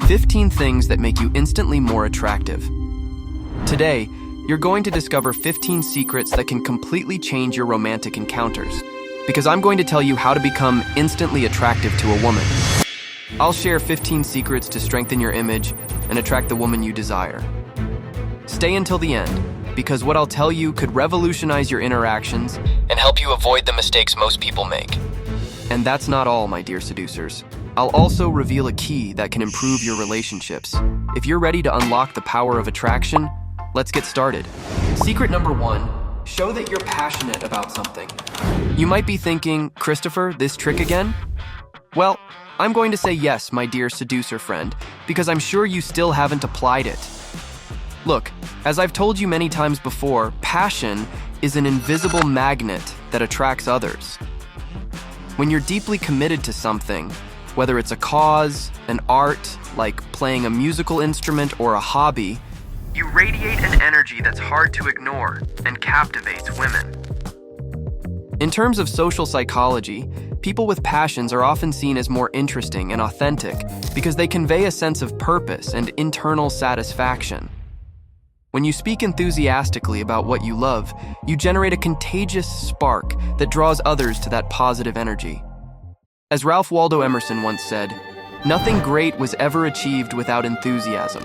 15 things that make you instantly more attractive. Today, you're going to discover 15 secrets that can completely change your romantic encounters, because I'm going to tell you how to become instantly attractive to a woman. I'll share 15 secrets to strengthen your image and attract the woman you desire. Stay until the end, because what I'll tell you could revolutionize your interactions and help you avoid the mistakes most people make. And that's not all, my dear seducers. I'll also reveal a key that can improve your relationships. If you're ready to unlock the power of attraction, let's get started. Secret number 1, show that you're passionate about something. You might be thinking, Christopher, this trick again? Well, I'm going to say yes, my dear seducer friend, because I'm sure you still haven't applied it. Look, as I've told you many times before, passion is an invisible magnet that attracts others. When you're deeply committed to something, whether it's a cause, an art, like playing a musical instrument or a hobby, you radiate an energy that's hard to ignore and captivates women. In terms of social psychology, people with passions are often seen as more interesting and authentic because they convey a sense of purpose and internal satisfaction. When you speak enthusiastically about what you love, you generate a contagious spark that draws others to that positive energy. As Ralph Waldo Emerson once said, "Nothing great was ever achieved without enthusiasm."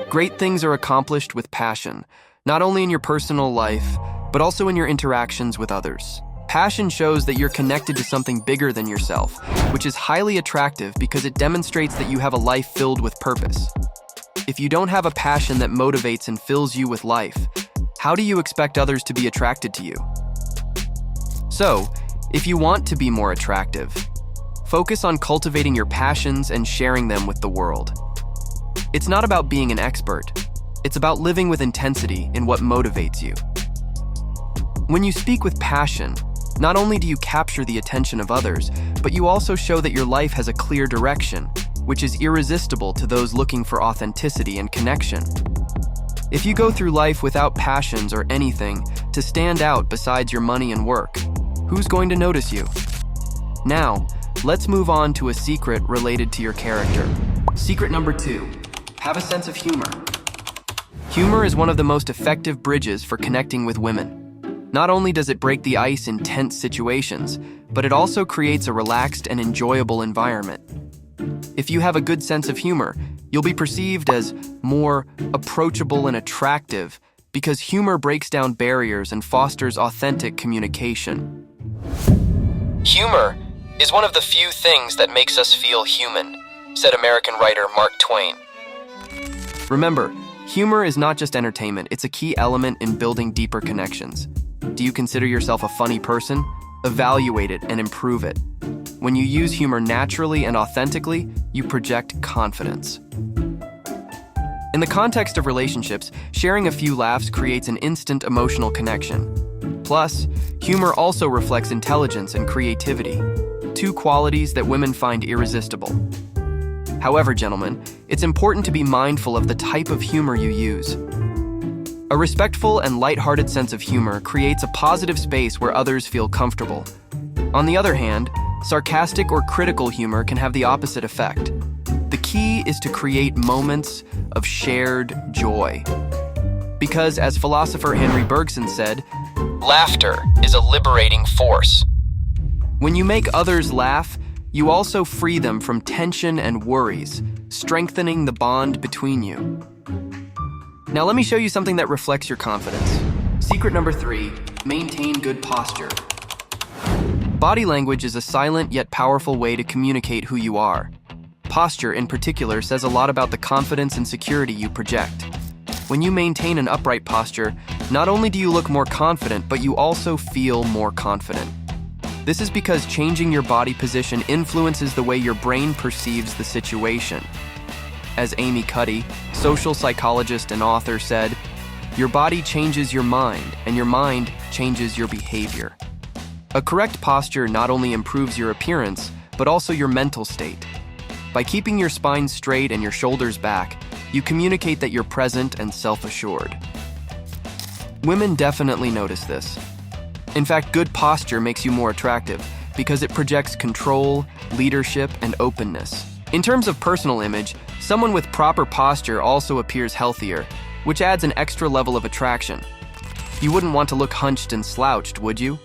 Great things are accomplished with passion, not only in your personal life, but also in your interactions with others. Passion shows that you're connected to something bigger than yourself, which is highly attractive because it demonstrates that you have a life filled with purpose. If you don't have a passion that motivates and fills you with life, how do you expect others to be attracted to you? So, if you want to be more attractive, focus on cultivating your passions and sharing them with the world. It's not about being an expert. It's about living with intensity in what motivates you. When you speak with passion, not only do you capture the attention of others, but you also show that your life has a clear direction, which is irresistible to those looking for authenticity and connection. If you go through life without passions or anything to stand out besides your money and work, who's going to notice you? Now, let's move on to a secret related to your character. Secret number 2, have a sense of humor. Humor is one of the most effective bridges for connecting with women. Not only does it break the ice in tense situations, but it also creates a relaxed and enjoyable environment. If you have a good sense of humor, you'll be perceived as more approachable and attractive because humor breaks down barriers and fosters authentic communication. Humor is one of the few things that makes us feel human, said American writer Mark Twain. Remember, humor is not just entertainment, it's a key element in building deeper connections. Do you consider yourself a funny person? Evaluate it and improve it. When you use humor naturally and authentically, you project confidence. In the context of relationships, sharing a few laughs creates an instant emotional connection. Plus, humor also reflects intelligence and creativity, two qualities that women find irresistible. However, gentlemen, it's important to be mindful of the type of humor you use. A respectful and lighthearted sense of humor creates a positive space where others feel comfortable. On the other hand, sarcastic or critical humor can have the opposite effect. The key is to create moments of shared joy. Because, as philosopher Henry Bergson said, laughter is a liberating force. When you make others laugh, you also free them from tension and worries, strengthening the bond between you. Now let me show you something that reflects your confidence. Secret number 3, maintain good posture. Body language is a silent yet powerful way to communicate who you are. Posture, in particular, says a lot about the confidence and security you project. When you maintain an upright posture, not only do you look more confident, but you also feel more confident. This is because changing your body position influences the way your brain perceives the situation. As Amy Cuddy, social psychologist and author, said, "Your body changes your mind, and your mind changes your behavior." A correct posture not only improves your appearance, but also your mental state. By keeping your spine straight and your shoulders back, you communicate that you're present and self-assured. Women definitely notice this. In fact, good posture makes you more attractive because it projects control, leadership, and openness. In terms of personal image, Someone with proper posture also appears healthier, which adds an extra level of attraction. You wouldn't want to look hunched and slouched, would you?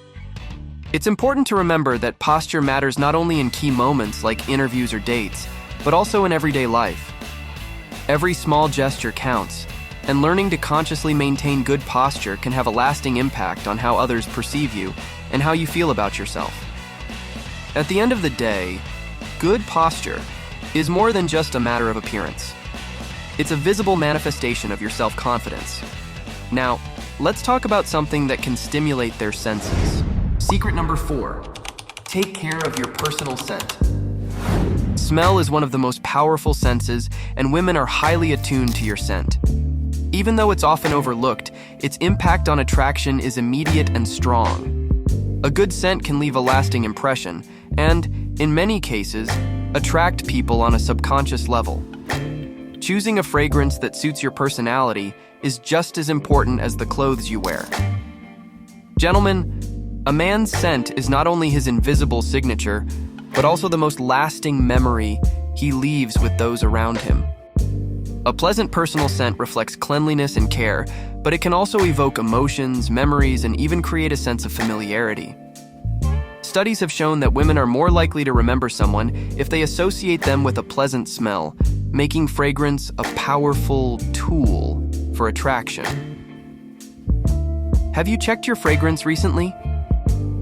It's important to remember that posture matters not only in key moments like interviews or dates, but also in everyday life. Every small gesture counts, and learning to consciously maintain good posture can have a lasting impact on how others perceive you and how you feel about yourself. At the end of the day, good posture is more than just a matter of appearance. It's a visible manifestation of your self-confidence. Now, let's talk about something that can stimulate their senses. Secret number 4, take care of your personal scent. Smell is one of the most powerful senses, and women are highly attuned to your scent. Even though it's often overlooked, its impact on attraction is immediate and strong. A good scent can leave a lasting impression, and, in many cases, attract people on a subconscious level. Choosing a fragrance that suits your personality is just as important as the clothes you wear. Gentlemen, a man's scent is not only his invisible signature, but also the most lasting memory he leaves with those around him. A pleasant personal scent reflects cleanliness and care, but it can also evoke emotions, memories, and even create a sense of familiarity. Studies have shown that women are more likely to remember someone if they associate them with a pleasant smell, making fragrance a powerful tool for attraction. Have you checked your fragrance recently?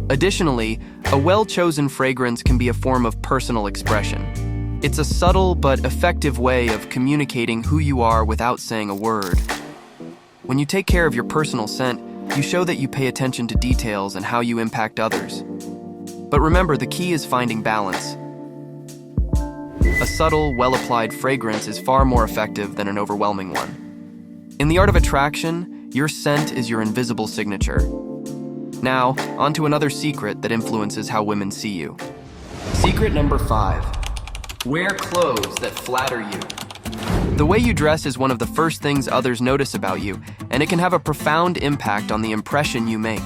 Additionally, a well-chosen fragrance can be a form of personal expression. It's a subtle but effective way of communicating who you are without saying a word. When you take care of your personal scent, you show that you pay attention to details and how you impact others. But remember, the key is finding balance. A subtle, well-applied fragrance is far more effective than an overwhelming one. In the art of attraction, your scent is your invisible signature. Now, on to another secret that influences how women see you. Secret number 5. Wear clothes that flatter you. The way you dress is one of the first things others notice about you, and it can have a profound impact on the impression you make.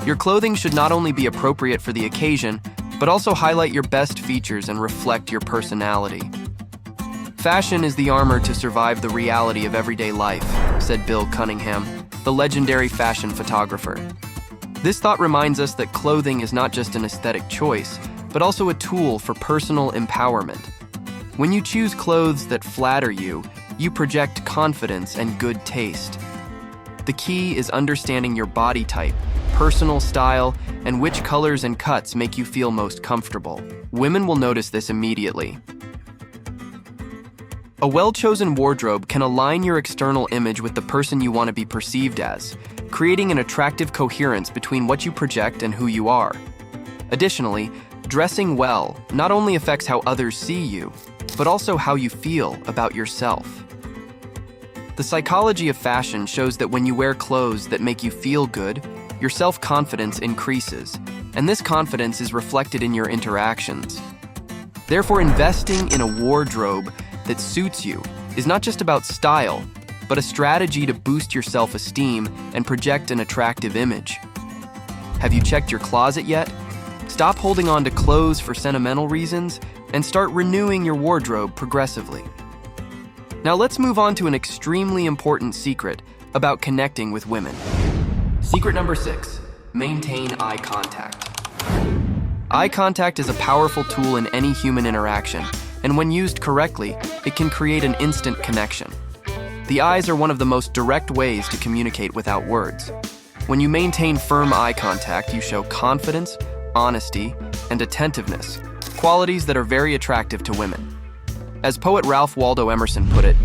Your clothing should not only be appropriate for the occasion, but also highlight your best features and reflect your personality. Fashion is the armor to survive the reality of everyday life, said Bill Cunningham, the legendary fashion photographer. This thought reminds us that clothing is not just an aesthetic choice, but also a tool for personal empowerment. When you choose clothes that flatter you, you project confidence and good taste. The key is understanding your body type, personal style, and which colors and cuts make you feel most comfortable. Women will notice this immediately. A well-chosen wardrobe can align your external image with the person you want to be perceived as, creating an attractive coherence between what you project and who you are. Additionally, dressing well not only affects how others see you, but also how you feel about yourself. The psychology of fashion shows that when you wear clothes that make you feel good, your self-confidence increases, and this confidence is reflected in your interactions. Therefore, investing in a wardrobe that suits you is not just about style, but a strategy to boost your self-esteem and project an attractive image. Have you checked your closet yet? Stop holding on to clothes for sentimental reasons and start renewing your wardrobe progressively. Now let's move on to an extremely important secret about connecting with women. Secret number 6, maintain eye contact. Eye contact is a powerful tool in any human interaction, and when used correctly, it can create an instant connection. The eyes are one of the most direct ways to communicate without words. When you maintain firm eye contact, you show confidence, honesty, and attentiveness, qualities that are very attractive to women. As poet Ralph Waldo Emerson put it,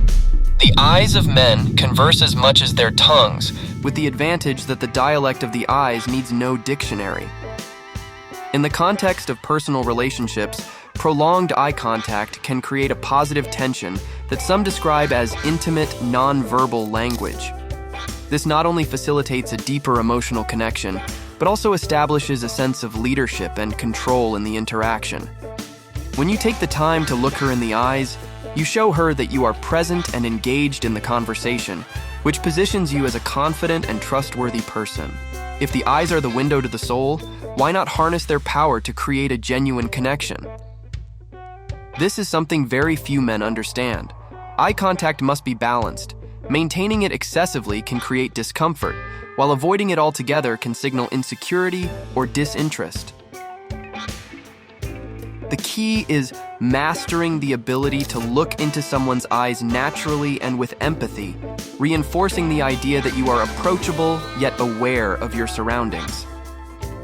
"The eyes of men converse as much as their tongues, with the advantage that the dialect of the eyes needs no dictionary." In the context of personal relationships, prolonged eye contact can create a positive tension that some describe as intimate, non-verbal language. This not only facilitates a deeper emotional connection, but also establishes a sense of leadership and control in the interaction. When you take the time to look her in the eyes, you show her that you are present and engaged in the conversation, which positions you as a confident and trustworthy person. If the eyes are the window to the soul, why not harness their power to create a genuine connection? This is something very few men understand. Eye contact must be balanced. Maintaining it excessively can create discomfort, while avoiding it altogether can signal insecurity or disinterest. The key is mastering the ability to look into someone's eyes naturally and with empathy, reinforcing the idea that you are approachable yet aware of your surroundings.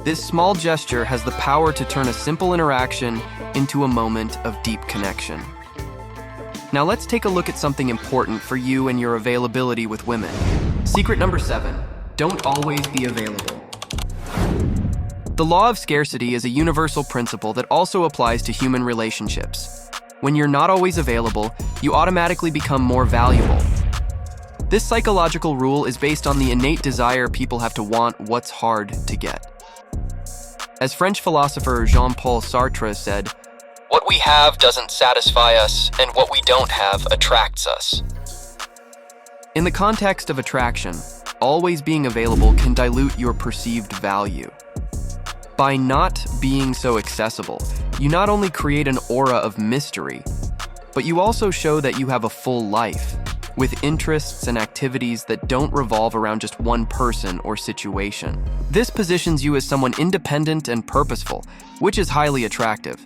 This small gesture has the power to turn a simple interaction into a moment of deep connection. Now let's take a look at something important for you and your availability with women. Secret number 7, don't always be available. The law of scarcity is a universal principle that also applies to human relationships. When you're not always available, you automatically become more valuable. This psychological rule is based on the innate desire people have to want what's hard to get. As French philosopher Jean-Paul Sartre said, "What we have doesn't satisfy us, and what we don't have attracts us." In the context of attraction, always being available can dilute your perceived value. By not being so accessible, you not only create an aura of mystery, but you also show that you have a full life, with interests and activities that don't revolve around just one person or situation. This positions you as someone independent and purposeful, which is highly attractive.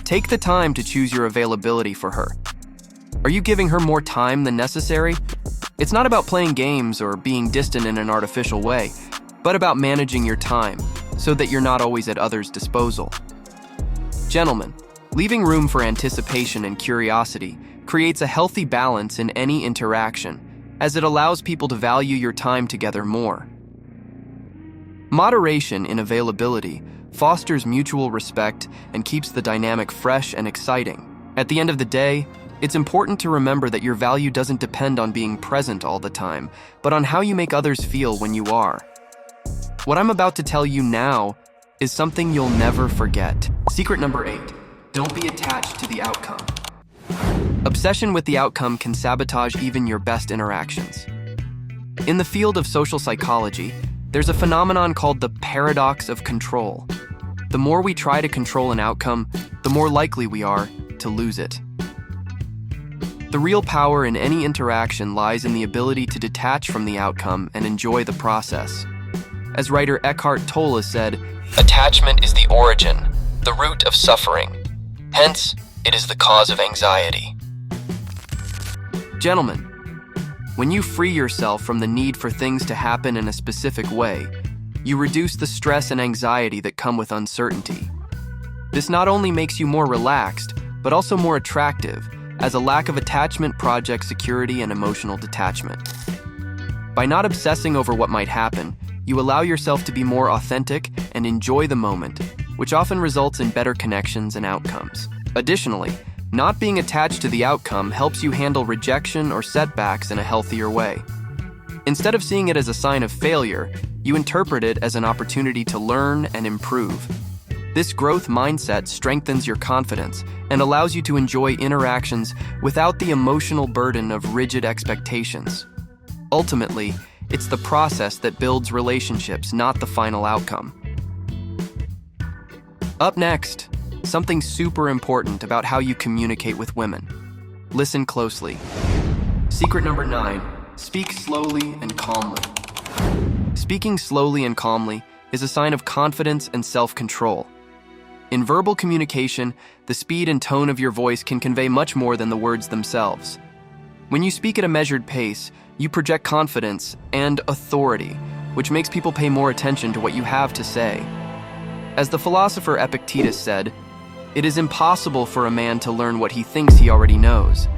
Take the time to choose your availability for her. Are you giving her more time than necessary? It's not about playing games or being distant in an artificial way, but about managing your time so that you're not always at others' disposal. Gentlemen, leaving room for anticipation and curiosity creates a healthy balance in any interaction, as it allows people to value your time together more. Moderation in availability fosters mutual respect and keeps the dynamic fresh and exciting. At the end of the day, it's important to remember that your value doesn't depend on being present all the time, but on how you make others feel when you are. What I'm about to tell you now is something you'll never forget. Secret number 8, don't be attached to the outcome. Obsession with the outcome can sabotage even your best interactions. In the field of social psychology, there's a phenomenon called the paradox of control. The more we try to control an outcome, the more likely we are to lose it. The real power in any interaction lies in the ability to detach from the outcome and enjoy the process. As writer Eckhart Tolle said, "Attachment is the origin, the root of suffering. Hence, it is the cause of anxiety." Gentlemen, when you free yourself from the need for things to happen in a specific way, you reduce the stress and anxiety that come with uncertainty. This not only makes you more relaxed, but also more attractive, as a lack of attachment projects security and emotional detachment. By not obsessing over what might happen, you allow yourself to be more authentic and enjoy the moment, which often results in better connections and outcomes. Additionally, not being attached to the outcome helps you handle rejection or setbacks in a healthier way. Instead of seeing it as a sign of failure, you interpret it as an opportunity to learn and improve. This growth mindset strengthens your confidence and allows you to enjoy interactions without the emotional burden of rigid expectations. Ultimately, it's the process that builds relationships, not the final outcome. Up next, something super important about how you communicate with women. Listen closely. Secret number 9, speak slowly and calmly. Speaking slowly and calmly is a sign of confidence and self-control. In verbal communication, the speed and tone of your voice can convey much more than the words themselves. When you speak at a measured pace, you project confidence and authority, which makes people pay more attention to what you have to say. As the philosopher Epictetus said, "It is impossible for a man to learn what he thinks he already knows."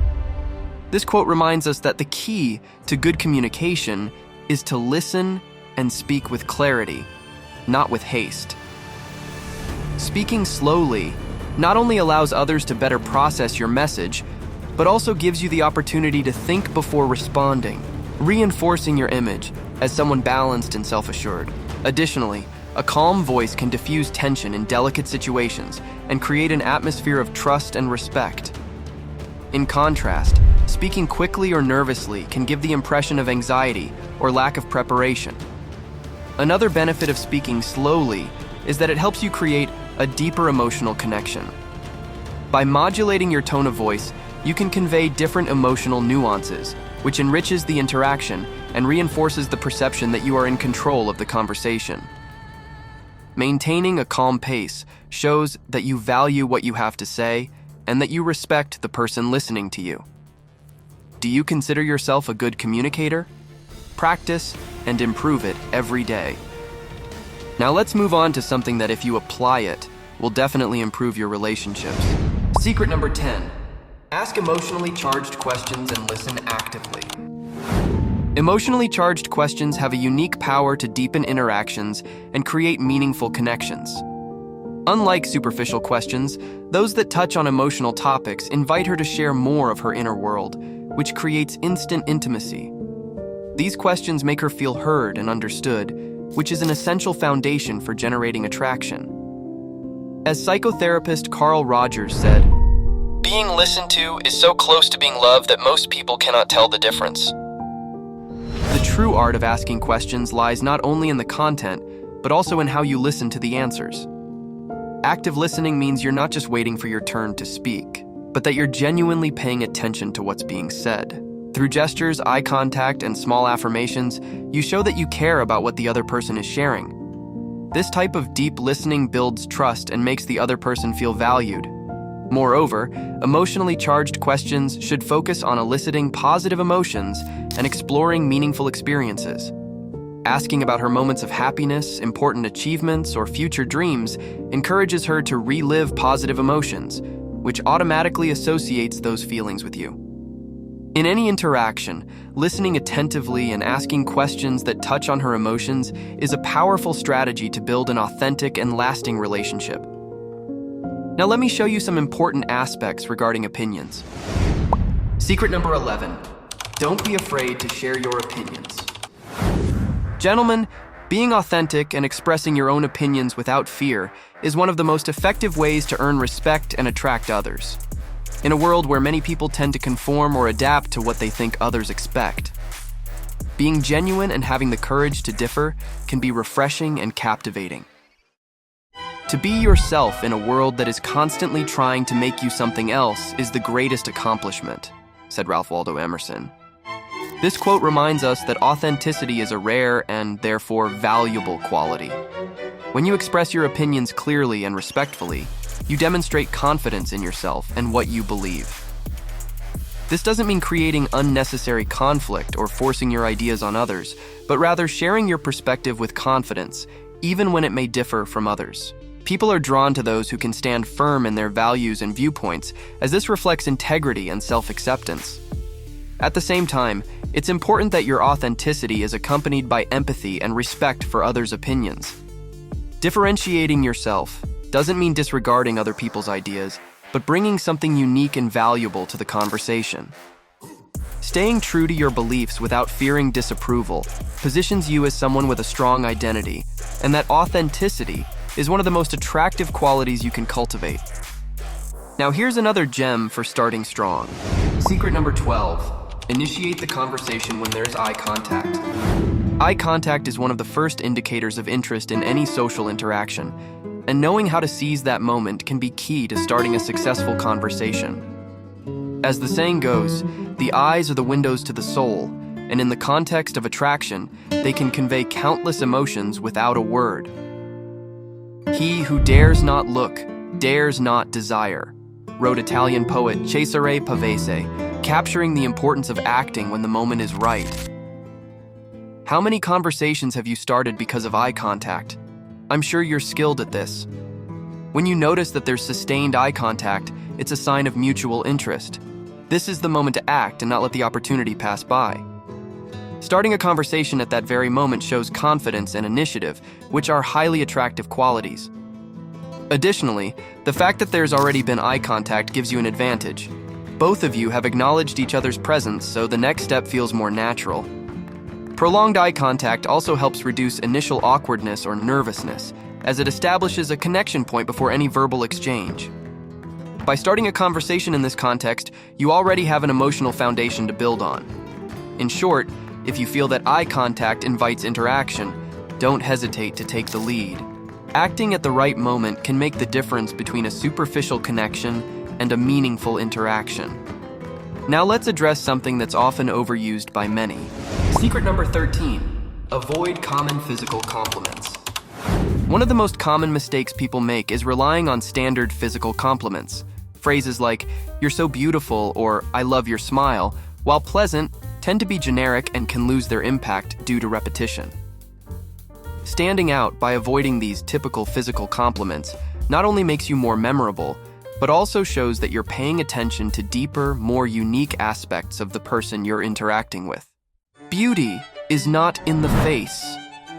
This quote reminds us that the key to good communication is to listen and speak with clarity, not with haste. Speaking slowly not only allows others to better process your message, but also gives you the opportunity to think before responding, reinforcing your image as someone balanced and self-assured. Additionally, a calm voice can diffuse tension in delicate situations and create an atmosphere of trust and respect. In contrast, speaking quickly or nervously can give the impression of anxiety or lack of preparation. Another benefit of speaking slowly is that it helps you create a deeper emotional connection. By modulating your tone of voice, you can convey different emotional nuances, which enriches the interaction and reinforces the perception that you are in control of the conversation. Maintaining a calm pace shows that you value what you have to say and that you respect the person listening to you. Do you consider yourself a good communicator? Practice and improve it every day. Now let's move on to something that, if you apply it, will definitely improve your relationships. Secret number 10. Ask emotionally charged questions and listen actively. Emotionally charged questions have a unique power to deepen interactions and create meaningful connections. Unlike superficial questions, those that touch on emotional topics invite her to share more of her inner world, which creates instant intimacy. These questions make her feel heard and understood, which is an essential foundation for generating attraction. As psychotherapist Carl Rogers said, "Being listened to is so close to being loved that most people cannot tell the difference." The true art of asking questions lies not only in the content, but also in how you listen to the answers. Active listening means you're not just waiting for your turn to speak, but that you're genuinely paying attention to what's being said. Through gestures, eye contact, and small affirmations, you show that you care about what the other person is sharing. This type of deep listening builds trust and makes the other person feel valued. Moreover, emotionally charged questions should focus on eliciting positive emotions and exploring meaningful experiences. Asking about her moments of happiness, important achievements, or future dreams encourages her to relive positive emotions, which automatically associates those feelings with you. In any interaction, listening attentively and asking questions that touch on her emotions is a powerful strategy to build an authentic and lasting relationship. Now let me show you some important aspects regarding opinions. Secret number 11. Don't be afraid to share your opinions. Gentlemen, being authentic and expressing your own opinions without fear is one of the most effective ways to earn respect and attract others. In a world where many people tend to conform or adapt to what they think others expect, being genuine and having the courage to differ can be refreshing and captivating. To be yourself in a world that is constantly trying to make you something else is the greatest accomplishment, said Ralph Waldo Emerson. This quote reminds us that authenticity is a rare and therefore valuable quality. When you express your opinions clearly and respectfully, you demonstrate confidence in yourself and what you believe. This doesn't mean creating unnecessary conflict or forcing your ideas on others, but rather sharing your perspective with confidence, even when it may differ from others. People are drawn to those who can stand firm in their values and viewpoints, as this reflects integrity and self-acceptance. At the same time, it's important that your authenticity is accompanied by empathy and respect for others' opinions. Differentiating yourself doesn't mean disregarding other people's ideas, but bringing something unique and valuable to the conversation. Staying true to your beliefs without fearing disapproval positions you as someone with a strong identity, and that authenticity is one of the most attractive qualities you can cultivate. Now here's another gem for starting strong. Secret number 12. Initiate the conversation when there's eye contact. Eye contact is one of the first indicators of interest in any social interaction, and knowing how to seize that moment can be key to starting a successful conversation. As the saying goes, the eyes are the windows to the soul, and in the context of attraction, they can convey countless emotions without a word. He who dares not look, dares not desire, wrote Italian poet Cesare Pavese, capturing the importance of acting when the moment is right. How many conversations have you started because of eye contact? I'm sure you're skilled at this. When you notice that there's sustained eye contact, it's a sign of mutual interest. This is the moment to act and not let the opportunity pass by. Starting a conversation at that very moment shows confidence and initiative, which are highly attractive qualities. Additionally, the fact that there's already been eye contact gives you an advantage. Both of you have acknowledged each other's presence, so the next step feels more natural. Prolonged eye contact also helps reduce initial awkwardness or nervousness, as it establishes a connection point before any verbal exchange. By starting a conversation in this context, you already have an emotional foundation to build on. In short, if you feel that eye contact invites interaction, don't hesitate to take the lead. Acting at the right moment can make the difference between a superficial connection and a meaningful interaction. Now let's address something that's often overused by many. Secret number 13, avoid common physical compliments. One of the most common mistakes people make is relying on standard physical compliments. Phrases like, "You're so beautiful," or "I love your smile," while pleasant, tend to be generic and can lose their impact due to repetition. Standing out by avoiding these typical physical compliments not only makes you more memorable, but also shows that you're paying attention to deeper, more unique aspects of the person you're interacting with. Beauty is not in the face.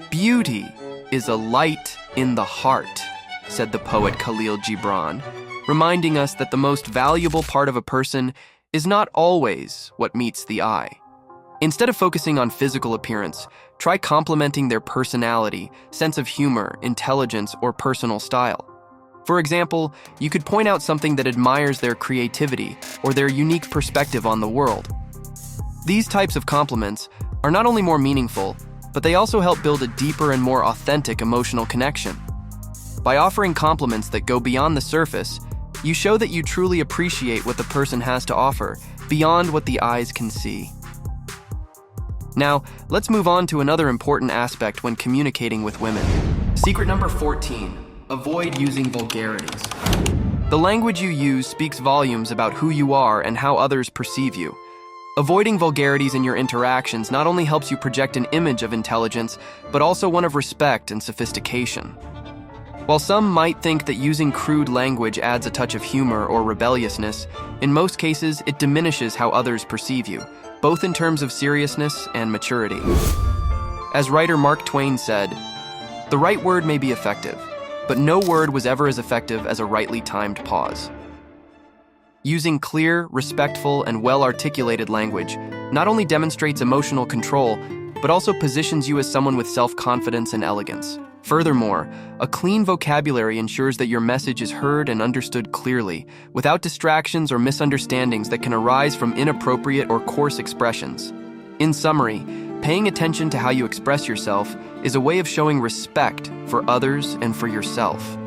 Beauty is a light in the heart, said the poet Khalil Gibran, reminding us that the most valuable part of a person is not always what meets the eye. Instead of focusing on physical appearance, try complimenting their personality, sense of humor, intelligence, or personal style. For example, you could point out something that admires their creativity or their unique perspective on the world. These types of compliments are not only more meaningful, but they also help build a deeper and more authentic emotional connection. By offering compliments that go beyond the surface, you show that you truly appreciate what the person has to offer, beyond what the eyes can see. Now, let's move on to another important aspect when communicating with women. Secret number 14, avoid using vulgarities. The language you use speaks volumes about who you are and how others perceive you. Avoiding vulgarities in your interactions not only helps you project an image of intelligence, but also one of respect and sophistication. While some might think that using crude language adds a touch of humor or rebelliousness, in most cases it diminishes how others perceive you, both in terms of seriousness and maturity. As writer Mark Twain said, "The right word may be effective, but no word was ever as effective as a rightly timed pause." Using clear, respectful, and well-articulated language not only demonstrates emotional control, but also positions you as someone with self-confidence and elegance. Furthermore, a clean vocabulary ensures that your message is heard and understood clearly, without distractions or misunderstandings that can arise from inappropriate or coarse expressions. In summary, paying attention to how you express yourself is a way of showing respect for others and for yourself.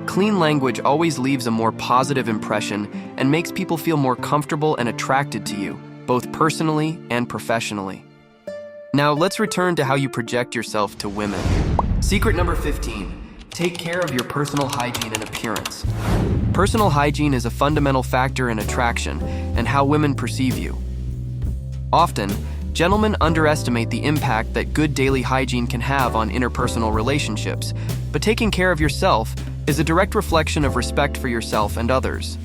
Clean language always leaves a more positive impression and makes people feel more comfortable and attracted to you, both personally and professionally. Now, let's return to how you project yourself to women. Secret number 15, take care of your personal hygiene and appearance. Personal hygiene is a fundamental factor in attraction and how women perceive you. Often, gentlemen underestimate the impact that good daily hygiene can have on interpersonal relationships, but taking care of yourself is a direct reflection of respect for yourself and others.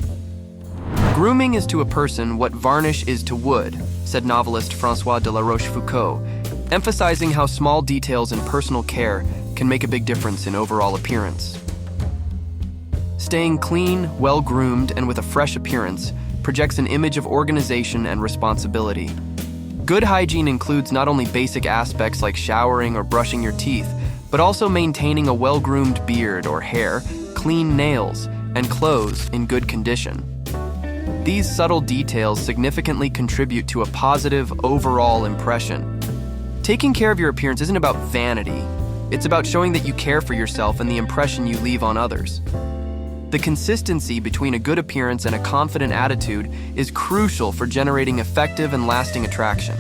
Grooming is to a person what varnish is to wood, said novelist François de la Rochefoucauld, emphasizing how small details in personal care can make a big difference in overall appearance. Staying clean, well-groomed, and with a fresh appearance projects an image of organization and responsibility. Good hygiene includes not only basic aspects like showering or brushing your teeth, but also maintaining a well-groomed beard or hair, clean nails, and clothes in good condition. These subtle details significantly contribute to a positive overall impression. Taking care of your appearance isn't about vanity. It's about showing that you care for yourself and the impression you leave on others. The consistency between a good appearance and a confident attitude is crucial for generating effective and lasting attraction.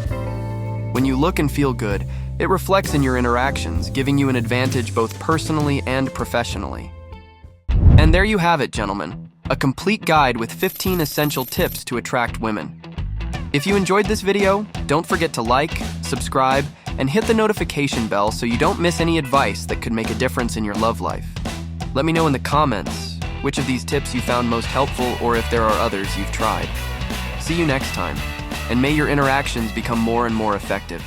When you look and feel good, it reflects in your interactions, giving you an advantage both personally and professionally. And there you have it, gentlemen, a complete guide with 15 essential tips to attract women. If you enjoyed this video, don't forget to like, subscribe, and hit the notification bell so you don't miss any advice that could make a difference in your love life. Let me know in the comments which of these tips you found most helpful or if there are others you've tried. See you next time, and may your interactions become more and more effective.